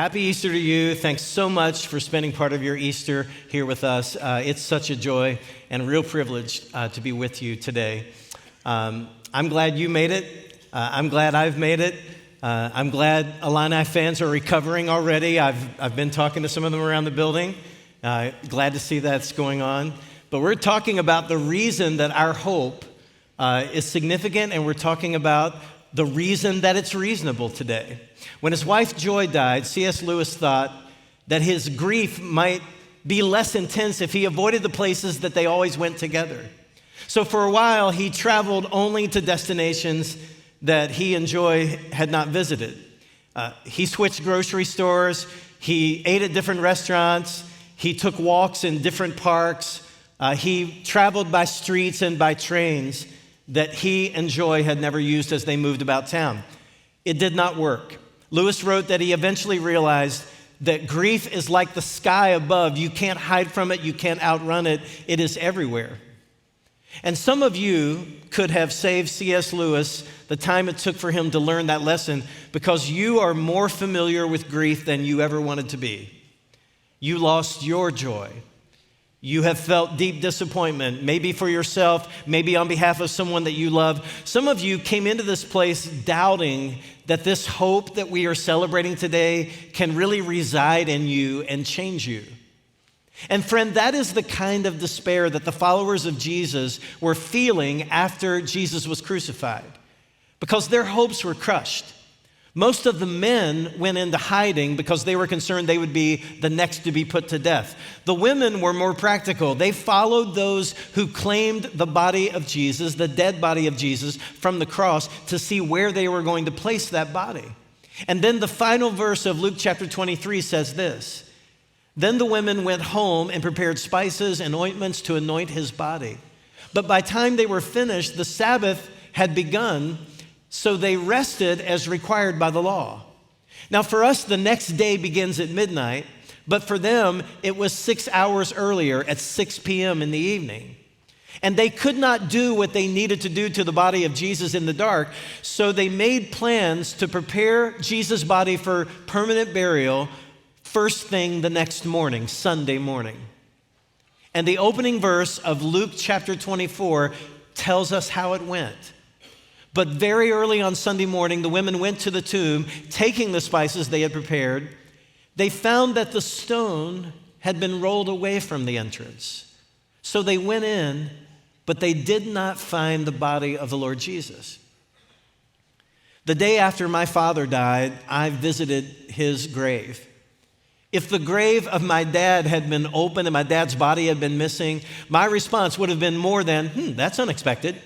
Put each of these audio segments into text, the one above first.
Happy Easter to you. Thanks so much for spending part of your Easter here with us. It's such a joy and a real privilege to be with you today. I'm glad you made it. I'm glad I've made it. I'm glad Illini fans are recovering already. I've been talking to some of them around the building. Glad to see that's going on. But we're talking about the reason that our hope is significant, and we're talking about the reason that it's reasonable today. When his wife Joy died, C.S. Lewis thought that his grief might be less intense if he avoided the places that they always went together. So for a while, he traveled only to destinations that he and Joy had not visited. He switched grocery stores, he ate at different restaurants, he took walks in different parks, he traveled by streets and by trains that he and Joy had never used as they moved about town. It did not work. Lewis wrote that he eventually realized that grief is like the sky above. You can't hide from it. You can't outrun it. It is everywhere. And some of you could have saved C.S. Lewis the time it took for him to learn that lesson because you are more familiar with grief than you ever wanted to be. You lost your joy. You have felt deep disappointment, maybe for yourself, maybe on behalf of someone that you love. Some of you came into this place doubting that this hope that we are celebrating today can really reside in you and change you. And friend, that is the kind of despair that the followers of Jesus were feeling after Jesus was crucified, because their hopes were crushed. Most of the men went into hiding because they were concerned they would be the next to be put to death. The women were more practical. They followed those who claimed the body of Jesus, the dead body of Jesus, from the cross to see where they were going to place that body. And then the final verse of Luke chapter 23 says this: "Then the women went home and prepared spices and ointments to anoint his body. But by the time they were finished, the Sabbath had begun, so they rested as required by the law." Now for us, the next day begins at midnight, but for them, it was 6 hours earlier at 6 p.m. in the evening. And they could not do what they needed to do to the body of Jesus in the dark, so they made plans to prepare Jesus' body for permanent burial first thing the next morning, Sunday morning. And the opening verse of Luke chapter 24 tells us how it went. But very early on Sunday morning, the women went to the tomb, taking the spices they had prepared. They found that the stone had been rolled away from the entrance. So they went in, but they did not find the body of the Lord Jesus. The day after my father died, I visited his grave. If the grave of my dad had been open and my dad's body had been missing, my response would have been more than, that's unexpected.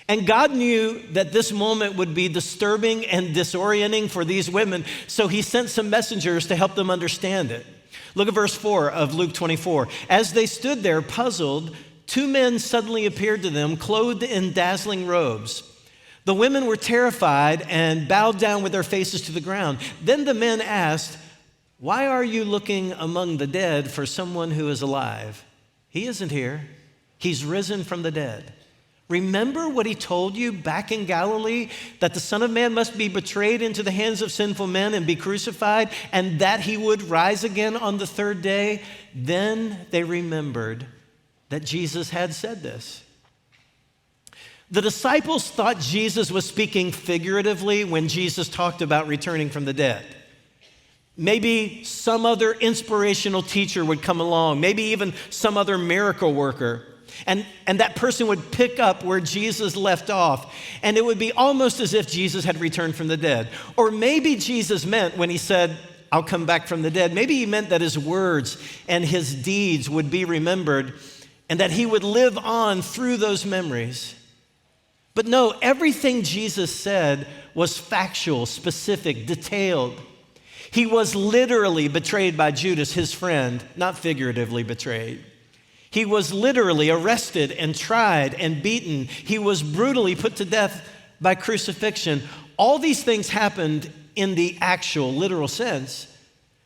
And God knew that this moment would be disturbing and disorienting for these women, so he sent some messengers to help them understand it. Look at verse 4 of Luke 24. "As they stood there puzzled, two men suddenly appeared to them, clothed in dazzling robes. The women were terrified and bowed down with their faces to the ground. Then the men asked, 'Why are you looking among the dead for someone who is alive? He isn't here. He's risen from the dead. Remember what he told you back in Galilee, that the Son of Man must be betrayed into the hands of sinful men and be crucified, and that he would rise again on the third day?' Then they remembered that Jesus had said this." The disciples thought Jesus was speaking figuratively when Jesus talked about returning from the dead. Maybe some other inspirational teacher would come along, maybe even some other miracle worker. And that person would pick up where Jesus left off, and it would be almost as if Jesus had returned from the dead. Or maybe Jesus meant when he said, "I'll come back from the dead," maybe he meant that his words and his deeds would be remembered and that he would live on through those memories. But no, everything Jesus said was factual, specific, detailed. He was literally betrayed by Judas, his friend, not figuratively betrayed. He was literally arrested and tried and beaten. He was brutally put to death by crucifixion. All these things happened in the actual, literal sense.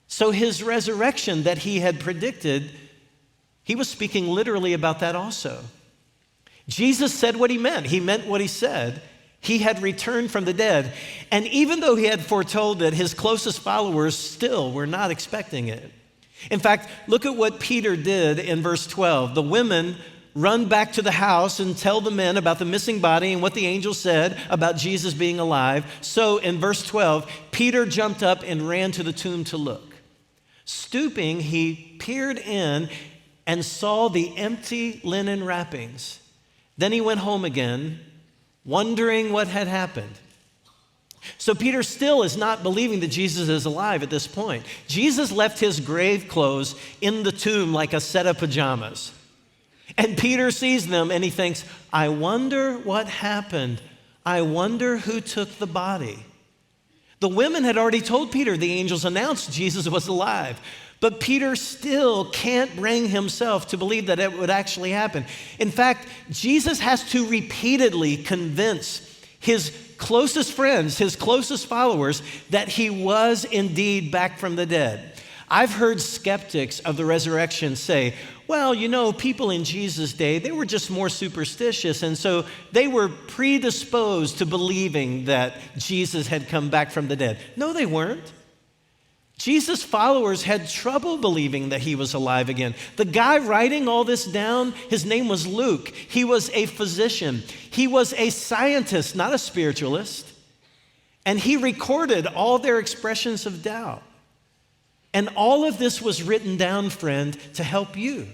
So his resurrection that he had predicted, he was speaking literally about that also. Jesus said what he meant. He meant what he said. He had returned from the dead. And even though he had foretold that, his closest followers still were not expecting it. In fact, look at what Peter did in verse 12. The women run back to the house and tell the men about the missing body and what the angel said about Jesus being alive. So in verse 12, Peter jumped up and ran to the tomb to look. Stooping, he peered in and saw the empty linen wrappings. Then he went home again, wondering what had happened. So Peter still is not believing that Jesus is alive at this point. Jesus left his grave clothes in the tomb like a set of pajamas. And Peter sees them and he thinks, I wonder what happened. I wonder who took the body. The women had already told Peter the angels announced Jesus was alive. But Peter still can't bring himself to believe that it would actually happen. In fact, Jesus has to repeatedly convince his closest friends, his closest followers, that he was indeed back from the dead. I've heard skeptics of the resurrection say, well, you know, people in Jesus' day, they were just more superstitious, and so they were predisposed to believing that Jesus had come back from the dead. No, they weren't. Jesus' followers had trouble believing that he was alive again. The guy writing all this down, his name was Luke. He was a physician. He was a scientist, not a spiritualist. And he recorded all their expressions of doubt. And all of this was written down, friend, to help you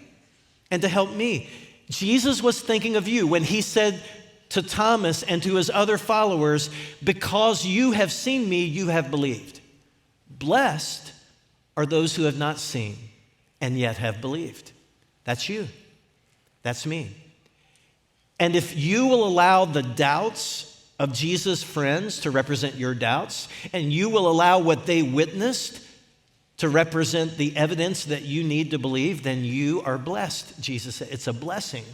and to help me. Jesus was thinking of you when he said to Thomas and to his other followers, because you have seen me, you have believed. Blessed are those who have not seen and yet have believed. That's you. That's me. And if you will allow the doubts of Jesus' friends to represent your doubts, and you will allow what they witnessed to represent the evidence that you need to believe, then you are blessed, Jesus said. It's a blessing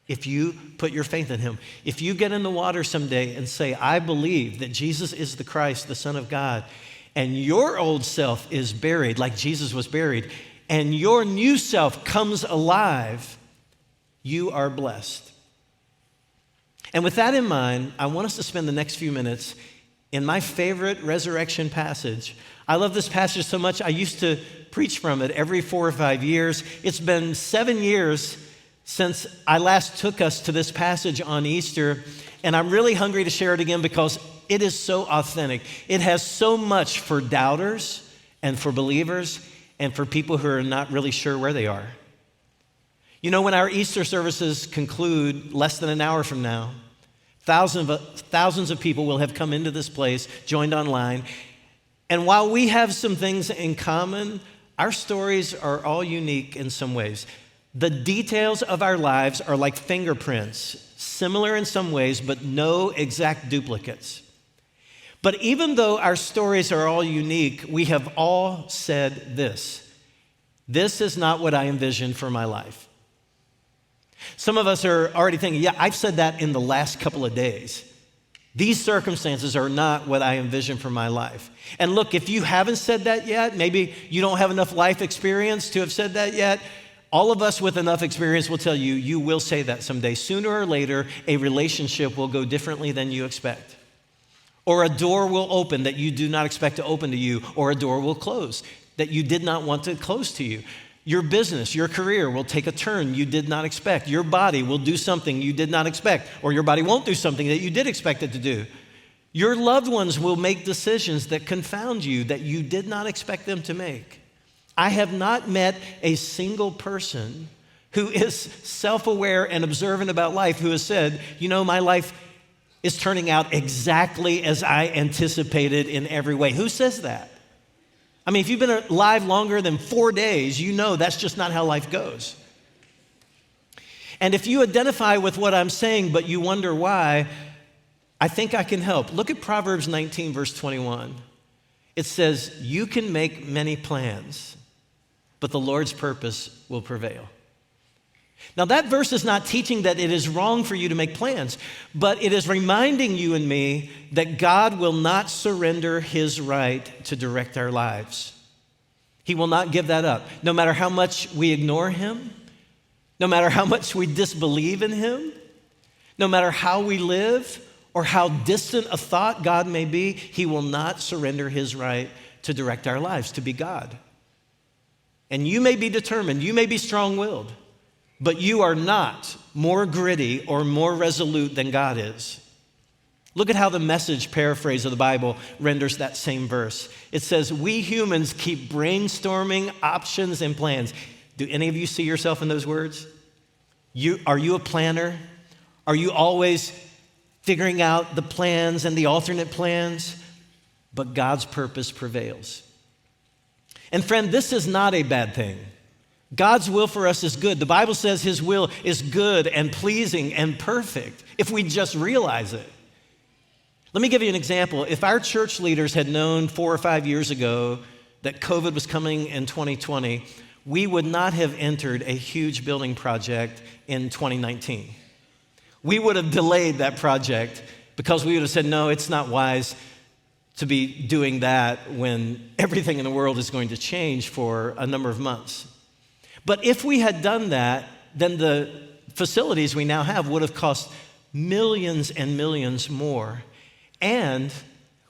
if you put your faith in him. If you get in the water someday and say, I believe that Jesus is the Christ, the Son of God, and your old self is buried like Jesus was buried, and your new self comes alive, you are blessed. And with that in mind, I want us to spend the next few minutes in my favorite resurrection passage. I love this passage so much, I used to preach from it every 4 or 5 years. It's been 7 years since I last took us to this passage on Easter, and I'm really hungry to share it again because it is so authentic. It has so much for doubters and for believers and for people who are not really sure where they are. You know, when our Easter services conclude less than an hour from now, thousands of people will have come into this place, joined online. And while we have some things in common, our stories are all unique in some ways. The details of our lives are like fingerprints, similar in some ways, but no exact duplicates. But even though our stories are all unique, we have all said this: this is not what I envisioned for my life. Some of us are already thinking, yeah, I've said that in the last couple of days. These circumstances are not what I envisioned for my life. And look, if you haven't said that yet, maybe you don't have enough life experience to have said that yet, all of us with enough experience will tell you, you will say that someday. Sooner or later, a relationship will go differently than you expect. Or a door will open that you do not expect to open to you, or a door will close that you did not want to close to you. Your business, your career will take a turn you did not expect. Your body will do something you did not expect, or your body won't do something that you did expect it to do. Your loved ones will make decisions that confound you that you did not expect them to make. I have not met a single person who is self-aware and observant about life who has said, you know, my life is turning out exactly as I anticipated in every way. Who says that? I mean, if you've been alive longer than 4 days, you know that's just not how life goes. And if you identify with what I'm saying, but you wonder why, I think I can help. Look at Proverbs 19, verse 21. It says, you can make many plans, but the Lord's purpose will prevail. Now, that verse is not teaching that it is wrong for you to make plans, but it is reminding you and me that God will not surrender his right to direct our lives. He will not give that up. No matter how much we ignore him, no matter how much we disbelieve in him, no matter how we live or how distant a thought God may be, he will not surrender his right to direct our lives, to be God. And you may be determined, you may be strong-willed, but you are not more gritty or more resolute than God is. Look at how the Message paraphrase of the Bible renders that same verse. It says, we humans keep brainstorming options and plans. Do any of you see yourself in those words? Are you a planner? Are you always figuring out the plans and the alternate plans? But God's purpose prevails. And friend, this is not a bad thing. God's will for us is good. The Bible says his will is good and pleasing and perfect if we just realize it. Let me give you an example. If our church leaders had known 4 or 5 years ago that COVID was coming in 2020, we would not have entered a huge building project in 2019. We would have delayed that project because we would have said, no, it's not wise to be doing that when everything in the world is going to change for a number of months. But if we had done that, then the facilities we now have would have cost millions and millions more. And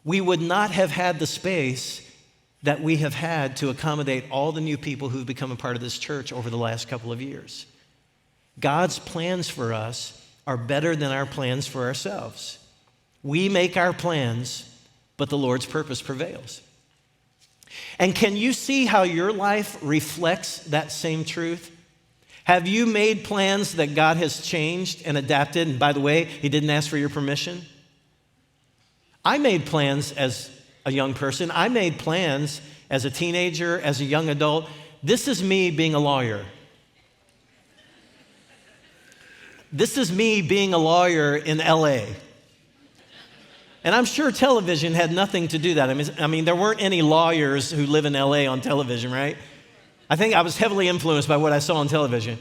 we would not have had the space that we have had to accommodate all the new people who've become a part of this church over the last couple of years. God's plans for us are better than our plans for ourselves. We make our plans, but the Lord's purpose prevails. And can you see how your life reflects that same truth? Have you made plans that God has changed and adapted? And by the way, he didn't ask for your permission. I made plans as a young person. I made plans as a teenager, as a young adult. This is me being a lawyer. This is me being a lawyer in LA. And I'm sure television had nothing to do that. I mean, there weren't any lawyers who live in LA on television, right? I think I was heavily influenced by what I saw on television.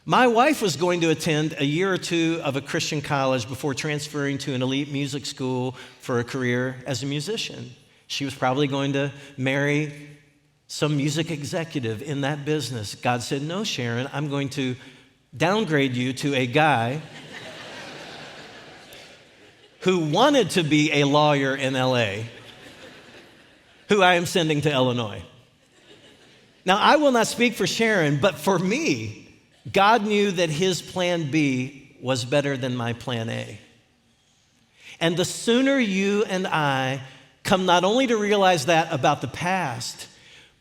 My wife was going to attend a year or two of a Christian college before transferring to an elite music school for a career as a musician. She was probably going to marry some music executive in that business. God said, no, Sharon, I'm going to downgrade you to a guy who wanted to be a lawyer in LA, who I am sending to Illinois. Now, I will not speak for Sharon, but for me, God knew that his plan B was better than my plan A. And the sooner you and I come not only to realize that about the past,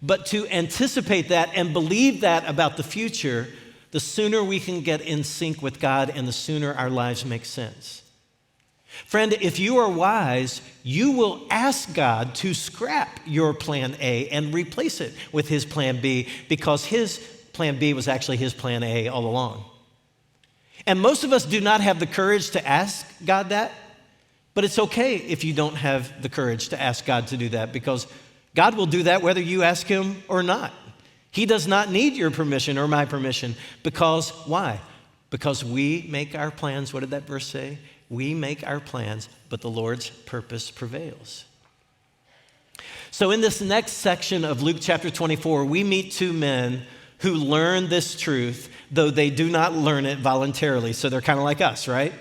but to anticipate that and believe that about the future, the sooner we can get in sync with God and the sooner our lives make sense. Friend, if you are wise, you will ask God to scrap your plan A and replace it with his plan B, because his plan B was actually his plan A all along. And most of us do not have the courage to ask God that, but it's okay if you don't have the courage to ask God to do that, because God will do that whether you ask him or not. He does not need your permission or my permission, because why? Because we make our plans. What did that verse say? We make our plans, but the Lord's purpose prevails. So in this next section of Luke chapter 24, we meet two men who learn this truth, though they do not learn it voluntarily. So they're kind of like us, right?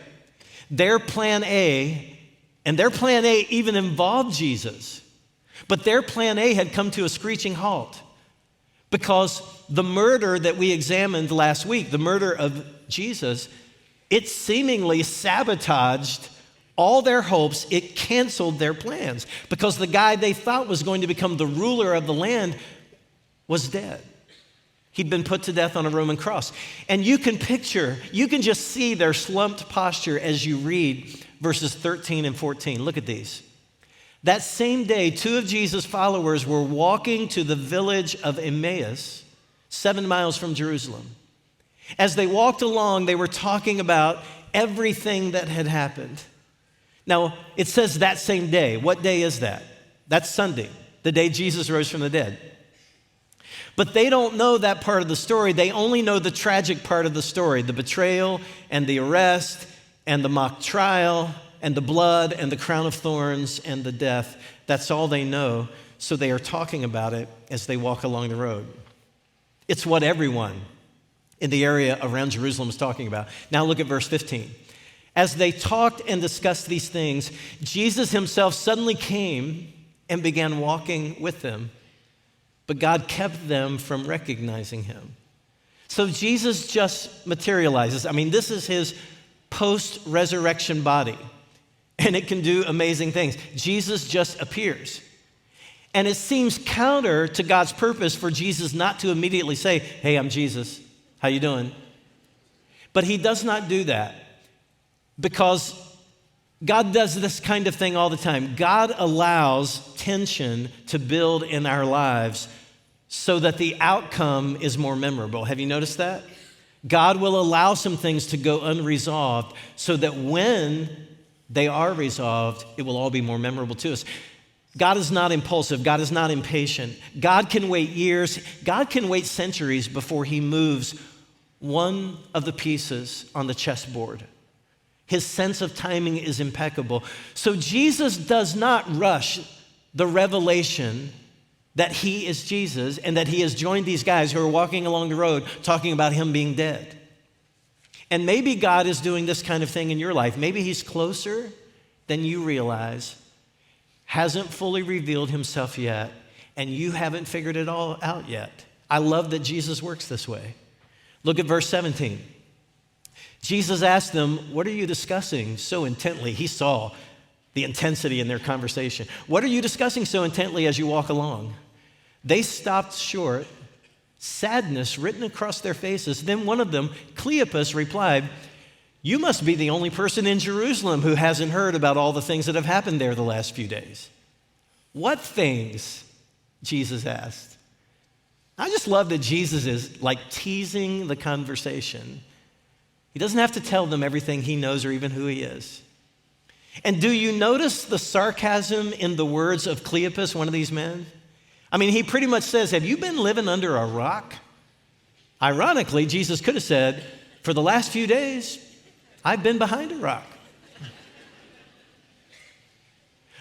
Their plan A, and their plan A even involved Jesus, but their plan A had come to a screeching halt because the murder that we examined last week, the murder of Jesus, it seemingly sabotaged all their hopes. It canceled their plans because the guy they thought was going to become the ruler of the land was dead. He'd been put to death on a Roman cross. And you can just see their slumped posture as you read verses 13 and 14. Look at these. That same day, two of Jesus' followers were walking to the village of Emmaus, 7 miles from Jerusalem. As they walked along, they were talking about everything that had happened. Now, it says that same day. What day is that? That's Sunday, the day Jesus rose from the dead. But they don't know that part of the story. They only know the tragic part of the story, the betrayal and the arrest and the mock trial and the blood and the crown of thorns and the death. That's all they know. So they are talking about it as they walk along the road. It's what everyone in the area around Jerusalem is talking about. Now look at verse 15. as they talked and discussed these things, Jesus himself suddenly came and began walking with them. But God kept them from recognizing him. So Jesus just materializes. I mean, this is his post-resurrection body, and it can do amazing things. Jesus just appears. And it seems counter to God's purpose for Jesus not to immediately say, "Hey, I'm Jesus. How you doing?" But he does not do that because God does this kind of thing all the time. God allows tension to build in our lives so that the outcome is more memorable. Have you noticed that? God will allow some things to go unresolved so that when they are resolved, it will all be more memorable to us. God is not impulsive. God is not impatient. God can wait years. God can wait centuries before he moves one of the pieces on the chessboard. His sense of timing is impeccable. So Jesus does not rush the revelation that he is Jesus and that he has joined these guys who are walking along the road talking about him being dead. And maybe God is doing this kind of thing in your life. Maybe he's closer than you realize, hasn't fully revealed himself yet, and you haven't figured it all out yet. I love that Jesus works this way. Look at verse 17. Jesus asked them, "What are you discussing so intently?" He saw the intensity in their conversation. "What are you discussing so intently as you walk along?" They stopped short, sadness written across their faces. Then one of them, Cleopas, replied, "You must be the only person in Jerusalem who hasn't heard about all the things that have happened there the last few days." "What things?" Jesus asked. I just love that Jesus is like teasing the conversation. He doesn't have to tell them everything he knows or even who he is. And do you notice the sarcasm in the words of Cleopas, one of these men? I mean, he pretty much says, "Have you been living under a rock?" Ironically, Jesus could have said, "For the last few days, I've been behind a rock."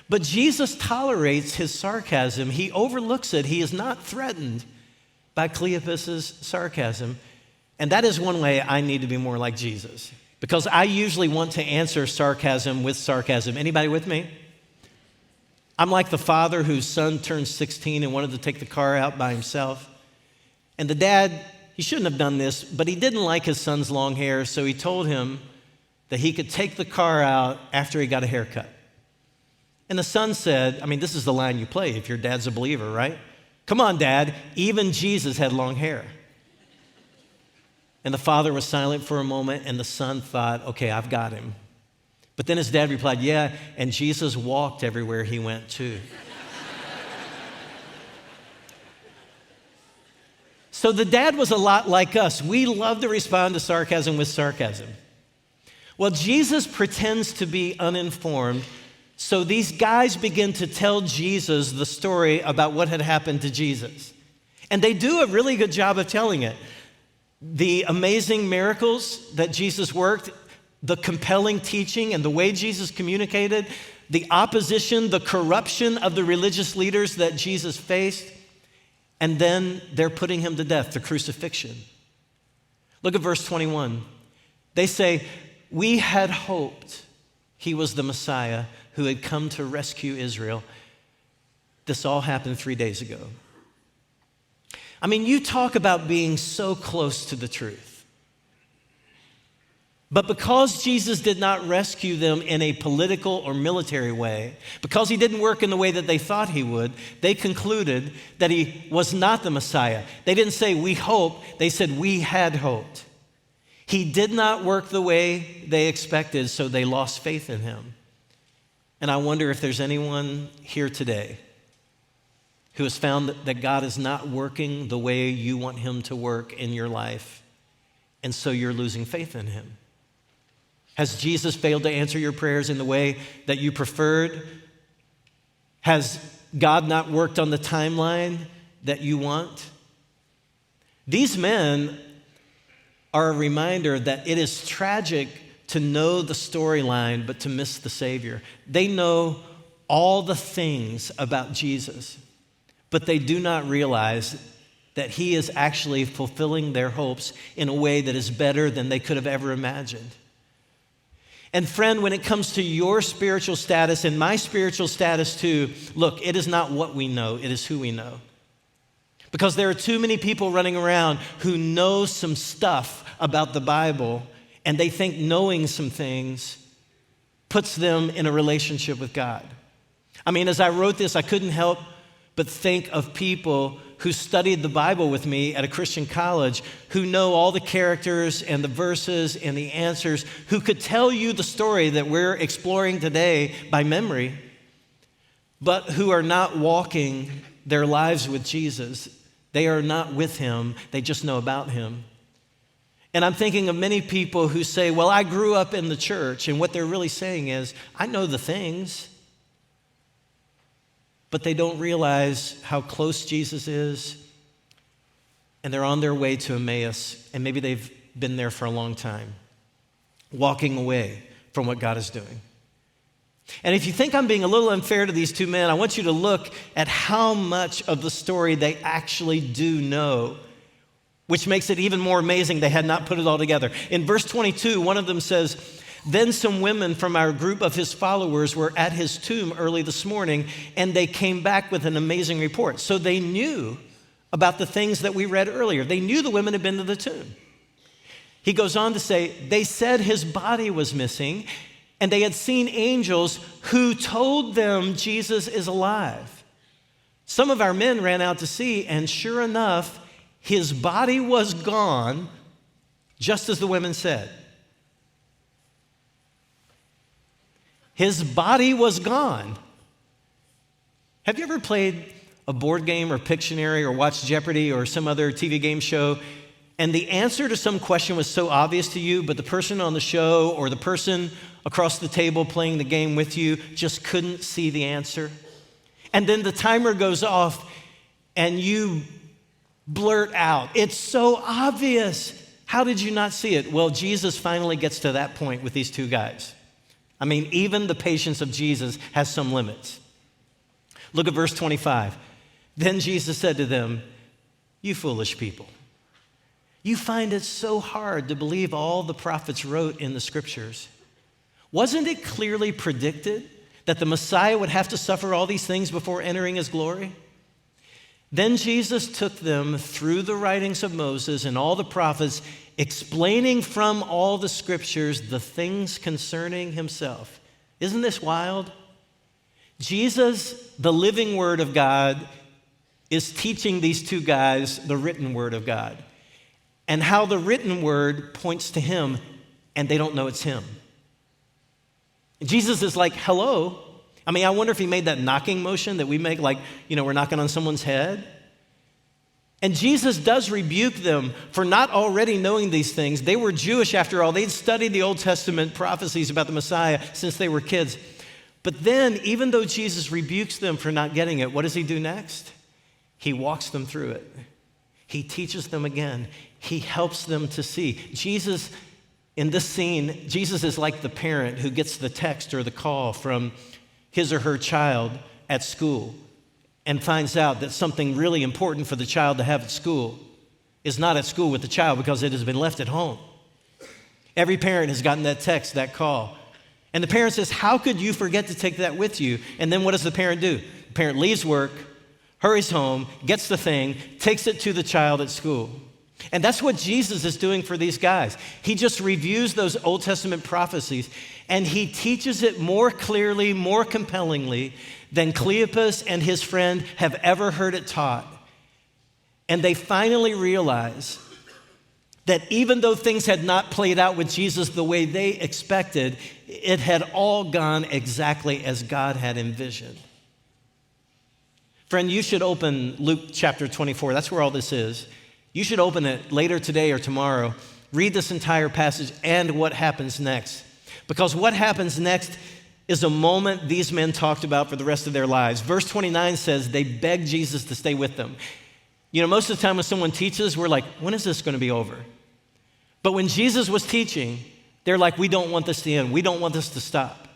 But Jesus tolerates his sarcasm. He overlooks it. He is not threatened by Cleopas's sarcasm. And that is one way I need to be more like Jesus, because I usually want to answer sarcasm with sarcasm. Anybody with me? I'm like the father whose son turned 16 and wanted to take the car out by himself. And the dad, he shouldn't have done this, but he didn't like his son's long hair, so he told him that he could take the car out after he got a haircut. And the son said, I mean, this is the line you play if your dad's a believer, right? "Come on, Dad, even Jesus had long hair." And the father was silent for a moment, and the son thought, okay, I've got him. But then his dad replied, "Yeah, and Jesus walked everywhere he went too." So the dad was a lot like us. We love to respond to sarcasm with sarcasm. Well, Jesus pretends to be uninformed, so these guys begin to tell Jesus the story about what had happened to Jesus. And they do a really good job of telling it. The amazing miracles that Jesus worked, the compelling teaching and the way Jesus communicated, the opposition, the corruption of the religious leaders that Jesus faced, and then they're putting him to death, the crucifixion. Look at verse 21. They say, "We had hoped he was the Messiah who had come to rescue Israel." This all happened 3 days ago. I mean, you talk about being so close to the truth. But because Jesus did not rescue them in a political or military way, because he didn't work in the way that they thought he would, they concluded that he was not the Messiah. They didn't say, "We hope," they said, "We had hoped." He did not work the way they expected, so they lost faith in him. And I wonder if there's anyone here today who has found that God is not working the way you want him to work in your life, and so you're losing faith in him. Has Jesus failed to answer your prayers in the way that you preferred? Has God not worked on the timeline that you want? These men are a reminder that it is tragic to know the storyline but to miss the Savior. They know all the things about Jesus, but they do not realize that he is actually fulfilling their hopes in a way that is better than they could have ever imagined. And friend, when it comes to your spiritual status and my spiritual status too, look, it is not what we know, it is who we know. Because there are too many people running around who know some stuff about the Bible, and they think knowing some things puts them in a relationship with God. I mean, as I wrote this, I couldn't help but think of people who studied the Bible with me at a Christian college, who know all the characters and the verses and the answers, who could tell you the story that we're exploring today by memory, but who are not walking their lives with Jesus. They are not with him, they just know about him. And I'm thinking of many people who say, well, I grew up in the church, and what they're really saying is, I know the things, but they don't realize how close Jesus is, and they're on their way to Emmaus, and maybe they've been there for a long time, walking away from what God is doing. And if you think I'm being a little unfair to these two men, I want you to look at how much of the story they actually do know, which makes it even more amazing they had not put it all together. In verse 22, one of them says, then some women from our group of his followers were at his tomb early this morning, and they came back with an amazing report. So they knew about the things that we read earlier. They knew the women had been to the tomb. He goes on to say, they said his body was missing, and they had seen angels who told them Jesus is alive. Some of our men ran out to see, and sure enough, his body was gone, just as the women said. His body was gone. Have you ever played a board game or Pictionary or watched Jeopardy or some other TV game show, and the answer to some question was so obvious to you, but the person on the show or the person across the table playing the game with you just couldn't see the answer? And then the timer goes off and you blurt out, it's so obvious. How did you not see it? Well, Jesus finally gets to that point with these two guys. I mean, even the patience of Jesus has some limits. Look at verse 25. Then Jesus said to them, you foolish people, you find it so hard to believe all the prophets wrote in the scriptures. Wasn't it clearly predicted that the Messiah would have to suffer all these things before entering his glory? Then Jesus took them through the writings of Moses and all the prophets, explaining from all the scriptures the things concerning himself. Isn't this wild? Jesus, the living word of God, is teaching these two guys the written word of God, and how the written word points to him, and they don't know it's him. Jesus is like, hello. I mean, I wonder if he made that knocking motion that we make, like, we're knocking on someone's head. And Jesus does rebuke them for not already knowing these things. They were Jewish after all. They'd studied the Old Testament prophecies about the Messiah since they were kids. But then, even though Jesus rebukes them for not getting it, what does he do next? He walks them through it. He teaches them again. He helps them to see. Jesus, in this scene, Jesus is like the parent who gets the text or the call from his or her child at school and finds out that something really important for the child to have at school is not at school with the child because it has been left at home. Every parent has gotten that text, that call. And the parent says, how could you forget to take that with you? And then what does the parent do? The parent leaves work, hurries home, gets the thing, takes it to the child at school. And that's what Jesus is doing for these guys. He just reviews those Old Testament prophecies, and he teaches it more clearly, more compellingly than Cleopas and his friend have ever heard it taught. And they finally realize that even though things had not played out with Jesus the way they expected, it had all gone exactly as God had envisioned. Friend, you should open Luke chapter 24. That's where all this is. You should open it later today or tomorrow. Read this entire passage and what happens next. Because what happens next is a moment these men talked about for the rest of their lives. Verse 29 says they begged Jesus to stay with them. Most of the time when someone teaches, we're like, when is this going to be over? But when Jesus was teaching, they're like, we don't want this to end. We don't want this to stop.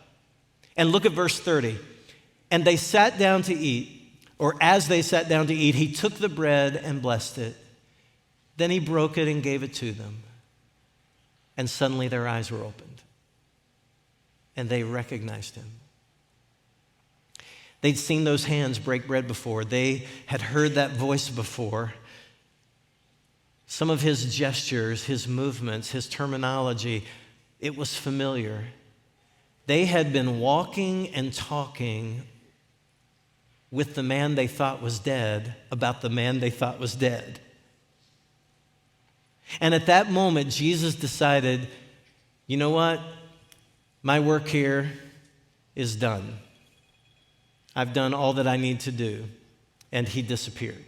And look at verse 30. And they sat down to eat, or as they sat down to eat, he took the bread and blessed it. Then he broke it and gave it to them. And suddenly their eyes were opened. and they recognized him. They'd seen those hands break bread before. They had heard that voice before. Some of his gestures, his movements, his terminology, it was familiar. They had been walking and talking with the man they thought was dead about the man they thought was dead. And at that moment, Jesus decided, you know what? My work here is done. I've done all that I need to do. And he disappeared.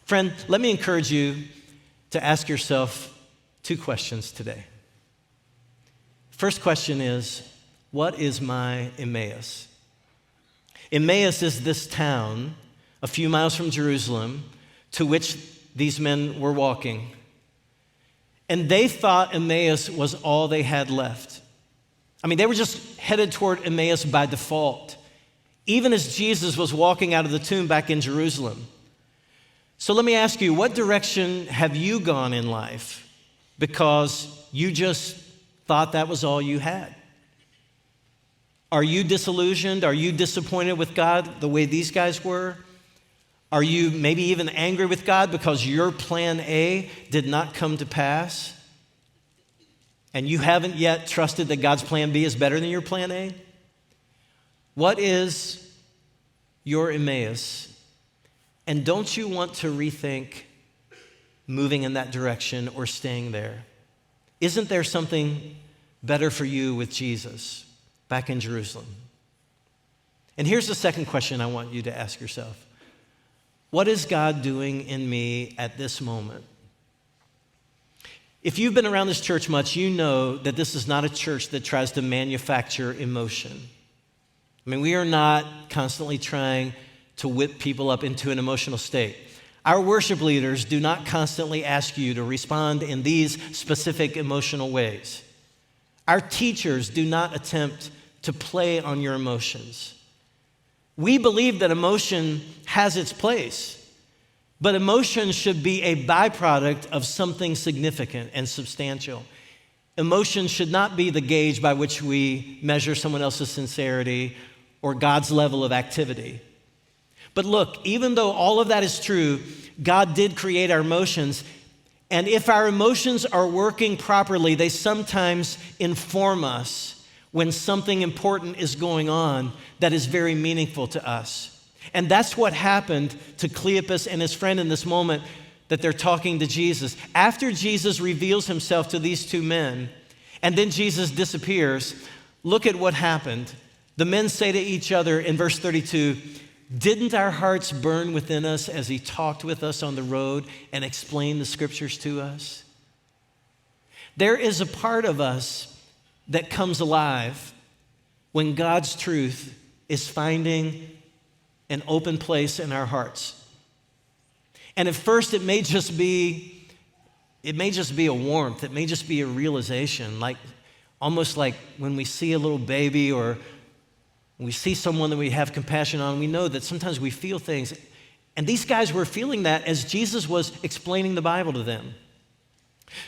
Friend, let me encourage you to ask yourself 2 questions today. First question is, what is my Emmaus? Emmaus is this town a few miles from Jerusalem to which these men were walking. And they thought Emmaus was all they had left. I mean, they were just headed toward Emmaus by default, even as Jesus was walking out of the tomb back in Jerusalem. So let me ask you, what direction have you gone in life because you just thought that was all you had? Are you disillusioned? Are you disappointed with God the way these guys were? Are you maybe even angry with God because your plan A did not come to pass? And you haven't yet trusted that God's plan B is better than your plan A? What is your Emmaus? And don't you want to rethink moving in that direction or staying there? Isn't there something better for you with Jesus back in Jerusalem? And here's the second question I want you to ask yourself. What is God doing in me at this moment? If you've been around this church much, you know that this is not a church that tries to manufacture emotion. I mean, we are not constantly trying to whip people up into an emotional state. Our worship leaders do not constantly ask you to respond in these specific emotional ways. Our teachers do not attempt to play on your emotions. We believe that emotion has its place, but emotion should be a byproduct of something significant and substantial. Emotion should not be the gauge by which we measure someone else's sincerity or God's level of activity. But look, even though all of that is true, God did create our emotions, and if our emotions are working properly, they sometimes inform us when something important is going on that is very meaningful to us. And that's what happened to Cleopas and his friend in this moment that they're talking to Jesus. After Jesus reveals himself to these 2 men, and then Jesus disappears, look at what happened. The men say to each other in verse 32, "Didn't our hearts burn within us as he talked with us on the road and explained the scriptures to us?" There is a part of us that comes alive when God's truth is finding an open place in our hearts. And at first it may just be a warmth, it may just be a realization, like almost like when we see a little baby or we see someone that we have compassion on, we know that sometimes we feel things. And these guys were feeling that as Jesus was explaining the Bible to them.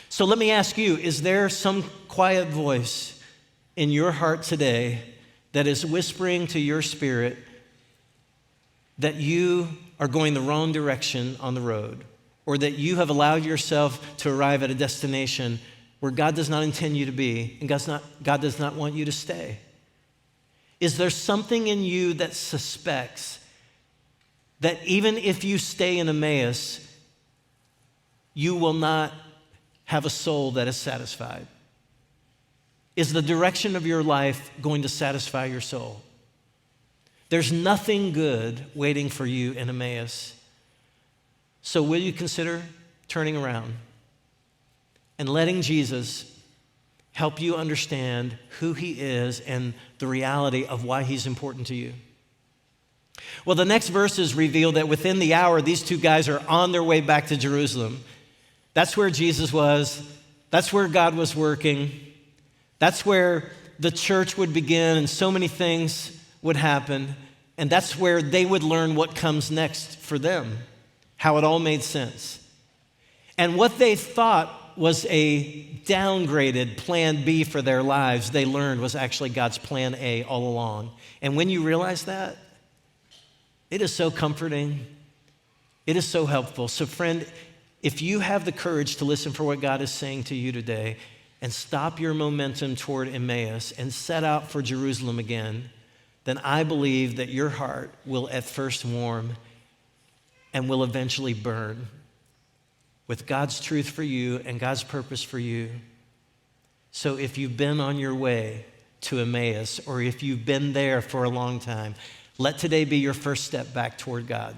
So let me ask you, is there some quiet voice in your heart today that is whispering to your spirit that you are going the wrong direction on the road, or that you have allowed yourself to arrive at a destination where God does not intend you to be, and God does not want you to stay? Is there something in you that suspects that even if you stay in Emmaus, you will not have a soul that is satisfied? Is the direction of your life going to satisfy your soul? There's nothing good waiting for you in Emmaus. So will you consider turning around and letting Jesus help you understand who he is and the reality of why he's important to you? Well, the next verses reveal that within the hour, these 2 guys are on their way back to Jerusalem. That's where Jesus was. That's where God was working. That's where the church would begin and so many things would happen. And that's where they would learn what comes next for them, how it all made sense. And what they thought was a downgraded plan B for their lives, they learned was actually God's plan A all along. And when you realize that, it is so comforting. It is so helpful. So friend, if you have the courage to listen for what God is saying to you today and stop your momentum toward Emmaus and set out for Jerusalem again, then I believe that your heart will at first warm and will eventually burn with God's truth for you and God's purpose for you. So if you've been on your way to Emmaus, or if you've been there for a long time, let today be your first step back toward God.